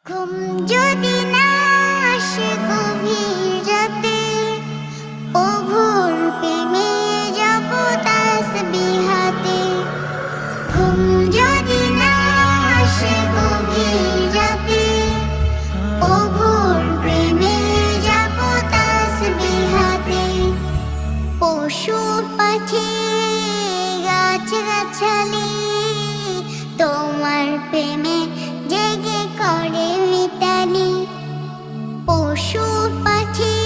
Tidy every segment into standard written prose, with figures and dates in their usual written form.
ঘুম যদি না আসে গভীর রাতে, ও ভোর প্রেমে যাব তাসবিহ হাতে। ঘুম যদি না আসে গভীর রাতে, ও ভোর প্রেমে যাব তাসবিহ হাতে। পশু পাখি গাছ গাছালি তোমার প্রেমে জেগে করে মিতালি। পশু পাখি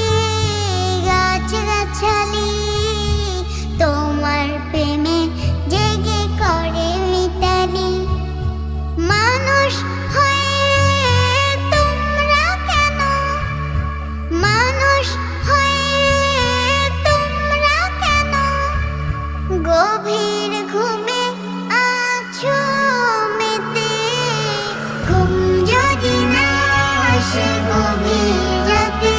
গাছ গাছালি তোমার প্রেমে জেগে করে মিতালি। মানুষ হয়ে তোমরা কেন, মানুষ হয়ে তোমরা কেন গভীর ঘুমে আছো মেতে। ঘুম যদি না আসে গভীর রাতে,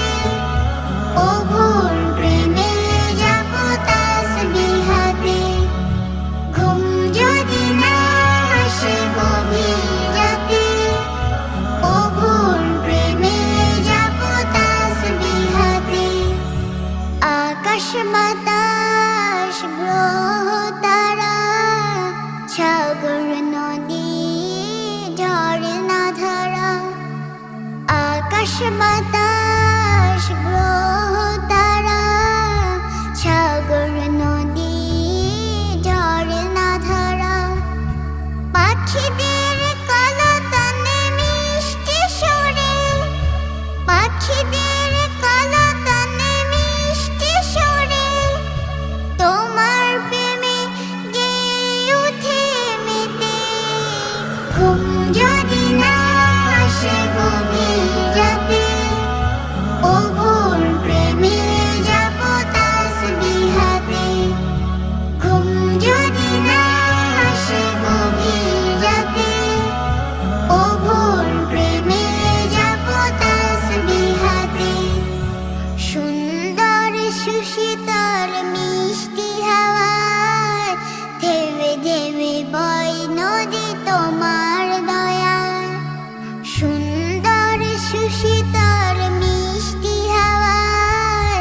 ও ভোর প্রেমে যাব তাসবিহ হাতে। ঘুম যদি না আসে গভীর রাতে, ও ভোর প্রেমে যাব তাসবিহ হাতে। আকাশ বাতাস গ্রহ তারা সাগর নদী ঝর্ণা ধারা। আকাশ বাতাস গ্রহ তারা সাগর নদী ঝর্ণা ধারা। পাখিদের কলতানে মিষ্টি সুরে, পাখিদের কলতানে মিষ্টি সুরে তোমার প্রেমে গেয়ে ওঠে মেতে। ঘুম যদি না আসে গভীর রাতে, ও ভোর প্রেমে যাব তাসবিহ হাতে। ঘুম যদি না আসে গভীর রাতে, ও ভোর প্রেমে যাব তাসবিহ হাতে। সুন্দর সুশীতল মিষ্টি হাওয়ায় ধেবে ধেবে বয় নদী তোমার দয়ায়। সুন্দর সুশীতল মিষ্টি হাওয়ায়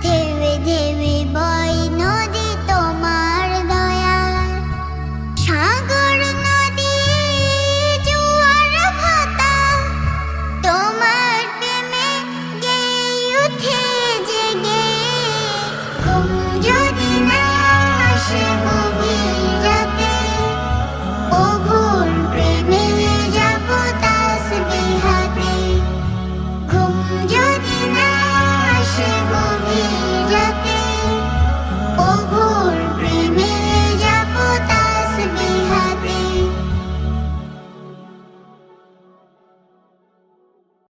ধেবে ধেবে বয় নদী তোমার দয়ায়। সাগর নদী জোয়ার ভাটা তোমার প্রেমে গেয়ে ওঠে জেগে। ঘুম যদি না আসে গভীর রাতে, ও ভোর প্রেমে যাব তাসবিহ হাতে। ঘুম যদি না আসে গভীর